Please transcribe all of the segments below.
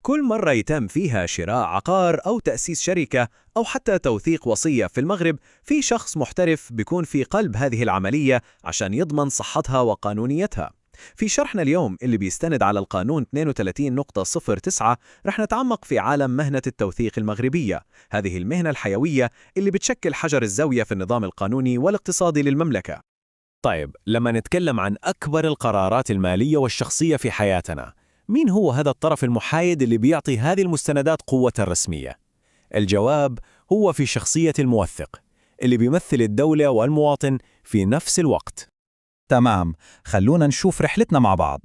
كل مرة يتم فيها شراء عقار أو تأسيس شركة أو حتى توثيق وصية في المغرب، في شخص محترف بيكون في قلب هذه العملية عشان يضمن صحتها وقانونيتها. في شرحنا اليوم اللي بيستند على القانون 32.09 رح نتعمق في عالم مهنة التوثيق المغربية، هذه المهنة الحيوية اللي بتشكل حجر الزاوية في النظام القانوني والاقتصادي للمملكة. طيب، لما نتكلم عن أكبر القرارات المالية والشخصية في حياتنا، مين هو هذا الطرف المحايد اللي بيعطي هذه المستندات قوة رسمية؟ الجواب هو في شخصية الموثق، اللي بيمثل الدولة والمواطن في نفس الوقت. تمام، خلونا نشوف رحلتنا مع بعض.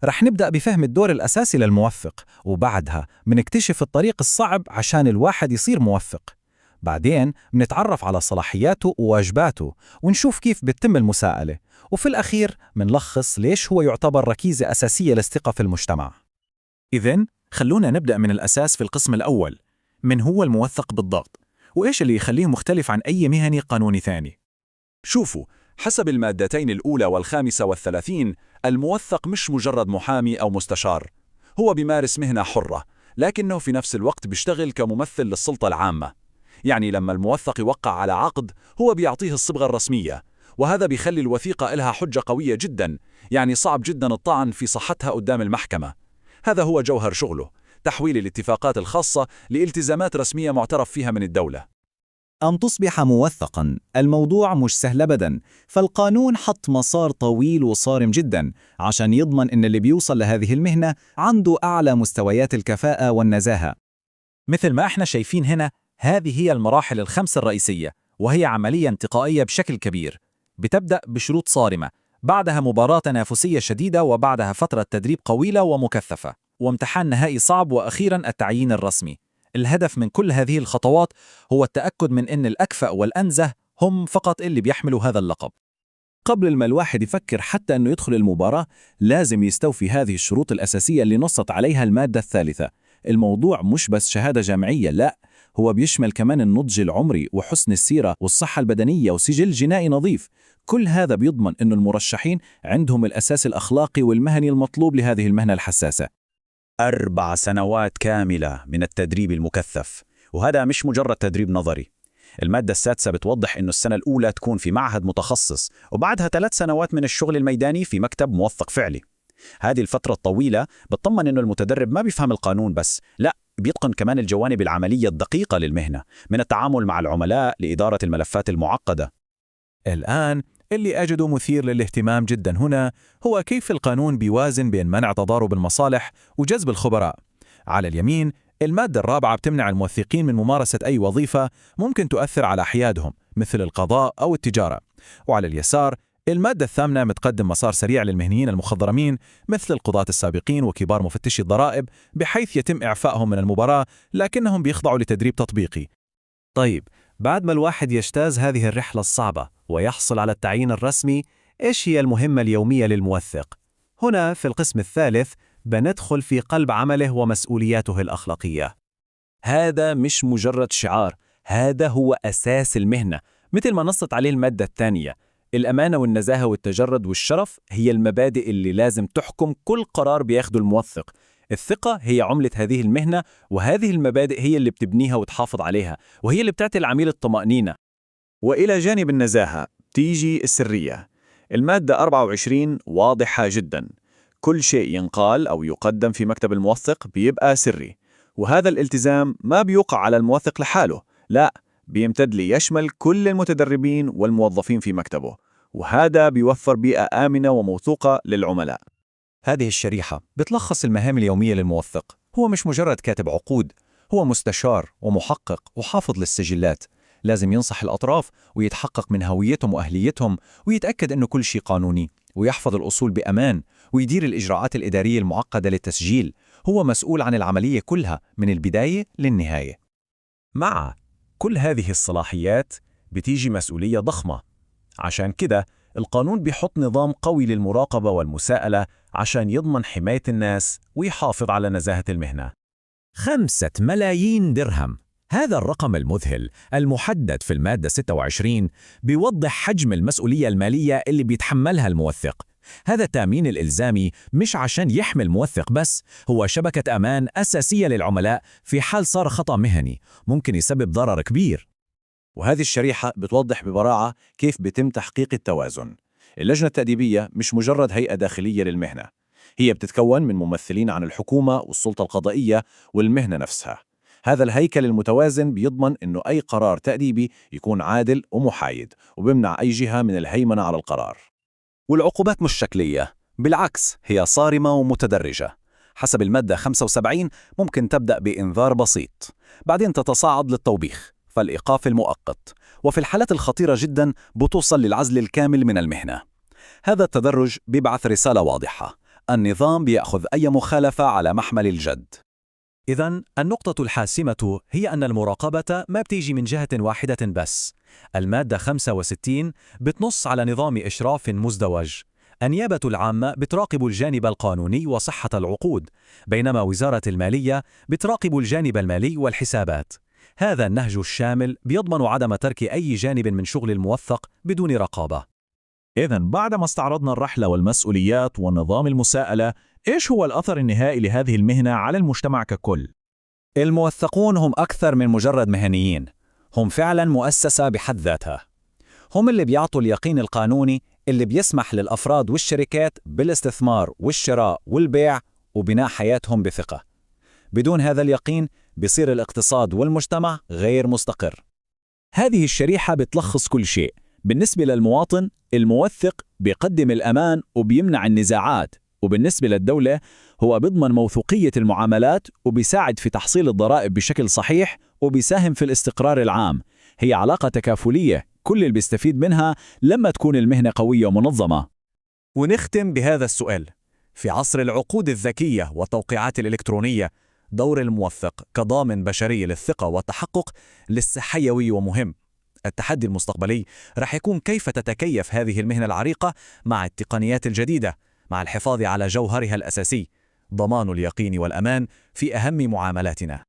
رح نبدأ بفهم الدور الأساسي للموثق، وبعدها منكتشف الطريق الصعب عشان الواحد يصير موثق. بعدين منتعرف على صلاحياته وواجباته ونشوف كيف بتتم المساءلة، وفي الأخير منلخص ليش هو يعتبر ركيزة أساسية للثقة في المجتمع. إذن خلونا نبدأ من الأساس في القسم الأول، من هو الموثق بالضبط؟ وإيش اللي يخليه مختلف عن أي مهني قانوني ثاني؟ شوفوا، حسب المادتين الأولى والخامسة والثلاثين، الموثق مش مجرد محامي أو مستشار، هو بيمارس مهنة حرة، لكنه في نفس الوقت بيشتغل كممثل للسلطة العامة. يعني لما الموثق يوقع على عقد، هو بيعطيه الصبغة الرسمية، وهذا بيخلي الوثيقة إلها حجة قوية جدا، يعني صعب جدا الطعن في صحتها قدام المحكمة. هذا هو جوهر شغله، تحويل الاتفاقات الخاصة لالتزامات رسمية معترف فيها من الدولة. أن تصبح موثقاً الموضوع مش سهل أبداً، فالقانون حط مسار طويل وصارم جداً عشان يضمن إن اللي بيوصل لهذه المهنة عنده أعلى مستويات الكفاءة والنزاهة. مثل ما احنا شايفين هنا، هذه هي المراحل الخمسة الرئيسية، وهي عملية انتقائية بشكل كبير. بتبدأ بشروط صارمة، بعدها مباراة تنافسية شديدة، وبعدها فترة تدريب طويلة ومكثفة، وامتحان نهائي صعب، وأخيراً التعيين الرسمي. الهدف من كل هذه الخطوات هو التأكد من أن الأكفأ والأنزه هم فقط اللي بيحملوا هذا اللقب. قبل ما الواحد يفكر حتى أنه يدخل المباراة، لازم يستوفي هذه الشروط الأساسية اللي نصت عليها المادة الثالثة. الموضوع مش بس شهادة جامعية، لا، هو بيشمل كمان النضج العمري وحسن السيرة والصحة البدنية وسجل جنائي نظيف. كل هذا بيضمن أن المرشحين عندهم الأساس الأخلاقي والمهني المطلوب لهذه المهنة الحساسة. 4 سنوات كاملة من التدريب المكثف، وهذا مش مجرد تدريب نظري. المادة السادسة بتوضح إنه السنة الأولى تكون في معهد متخصص، وبعدها 3 سنوات من الشغل الميداني في مكتب موثق فعلي. هذه الفترة الطويلة بتطمن إنه المتدرب ما بيفهم القانون بس، لا، بيتقن كمان الجوانب العملية الدقيقة للمهنة، من التعامل مع العملاء لإدارة الملفات المعقدة. الآن اللي أجده مثير للاهتمام جدا هنا هو كيف القانون بيوازن بين منع تضارب المصالح وجذب الخبراء. على اليمين، المادة الرابعة بتمنع الموثقين من ممارسة أي وظيفة ممكن تؤثر على حيادهم مثل القضاء أو التجارة. وعلى اليسار، المادة الثامنة بتقدم مسار سريع للمهنيين المخضرمين مثل القضاة السابقين وكبار مفتشي الضرائب، بحيث يتم إعفائهم من المباراة لكنهم بيخضعوا لتدريب تطبيقي. طيب، بعد ما الواحد يجتاز هذه الرحلة الصعبة ويحصل على التعيين الرسمي، إيش هي المهمة اليومية للموثق؟ هنا في القسم الثالث بندخل في قلب عمله ومسؤولياته الأخلاقية. هذا مش مجرد شعار، هذا هو أساس المهنة، مثل ما نصت عليه المادة الثانية. الأمانة والنزاهة والتجرد والشرف هي المبادئ اللي لازم تحكم كل قرار بياخده الموثق. الثقة هي عملة هذه المهنة، وهذه المبادئ هي اللي بتبنيها وتحافظ عليها، وهي اللي بتعطي العميل الطمأنينة. وإلى جانب النزاهة تيجي السرية. المادة 24 واضحة جدا، كل شيء ينقال أو يقدم في مكتب الموثق بيبقى سري، وهذا الالتزام ما بيوقع على الموثق لحاله، لا، بيمتد ليشمل كل المتدربين والموظفين في مكتبه، وهذا بيوفر بيئة آمنة وموثوقة للعملاء. هذه الشريحة بتلخص المهام اليومية للموثق. هو مش مجرد كاتب عقود، هو مستشار ومحقق وحافظ للسجلات. لازم ينصح الأطراف ويتحقق من هويتهم وأهليتهم، ويتأكد أنه كل شيء قانوني، ويحفظ الأصول بأمان، ويدير الإجراءات الإدارية المعقدة للتسجيل. هو مسؤول عن العملية كلها من البداية للنهاية. مع كل هذه الصلاحيات بتيجي مسؤولية ضخمة. عشان كده القانون بيحط نظام قوي للمراقبة والمساءلة عشان يضمن حماية الناس ويحافظ على نزاهة المهنة. 5 ملايين درهم، هذا الرقم المذهل المحدد في المادة 26 بيوضح حجم المسؤولية المالية اللي بيتحملها الموثق. هذا التأمين الإلزامي مش عشان يحمي الموثق بس، هو شبكة أمان أساسية للعملاء في حال صار خطأ مهني ممكن يسبب ضرر كبير. وهذه الشريحة بتوضح ببراعة كيف بيتم تحقيق التوازن. اللجنة التأديبية مش مجرد هيئة داخلية للمهنة، هي بتتكون من ممثلين عن الحكومة والسلطة القضائية والمهنة نفسها. هذا الهيكل المتوازن بيضمن إنه أي قرار تأديبي يكون عادل ومحايد، وبيمنع أي جهة من الهيمنة على القرار. والعقوبات مش شكلية، بالعكس هي صارمة ومتدرجة. حسب المادة 75 ممكن تبدأ بإنذار بسيط، بعدين تتصاعد للتوبيخ فالإيقاف المؤقت، وفي الحالات الخطيرة جدا بتوصل للعزل الكامل من المهنة. هذا التدرج بيبعث رسالة واضحة: النظام بيأخذ أي مخالفة على محمل الجد. إذن النقطة الحاسمة هي أن المراقبة ما بتيجي من جهة واحدة بس. المادة 65 بتنص على نظام إشراف مزدوج. النيابة العامة بتراقب الجانب القانوني وصحة العقود، بينما وزارة المالية بتراقب الجانب المالي والحسابات. هذا النهج الشامل بيضمن عدم ترك أي جانب من شغل الموثق بدون رقابة. إذن بعد ما استعرضنا الرحلة والمسؤوليات ونظام المساءلة، إيش هو الأثر النهائي لهذه المهنة على المجتمع ككل؟ الموثقون هم أكثر من مجرد مهنيين، هم فعلا مؤسسة بحد ذاتها. هم اللي بيعطوا اليقين القانوني اللي بيسمح للأفراد والشركات بالاستثمار والشراء والبيع وبناء حياتهم بثقة. بدون هذا اليقين بيصير الاقتصاد والمجتمع غير مستقر. هذه الشريحة بتلخص كل شيء. بالنسبة للمواطن، الموثق بيقدم الأمان وبيمنع النزاعات، وبالنسبة للدولة هو بيضمن موثوقية المعاملات وبيساعد في تحصيل الضرائب بشكل صحيح وبيساهم في الاستقرار العام. هي علاقة تكافلية كل اللي بيستفيد منها لما تكون المهنة قوية ومنظمة. ونختم بهذا السؤال: في عصر العقود الذكية والتوقيعات الإلكترونية، دور الموثق كضامن بشري للثقة والتحقق لسه حيوي ومهم. التحدي المستقبلي رح يكون كيف تتكيف هذه المهنة العريقة مع التقنيات الجديدة، مع الحفاظ على جوهرها الأساسي، ضمان اليقين والأمان في أهم معاملاتنا.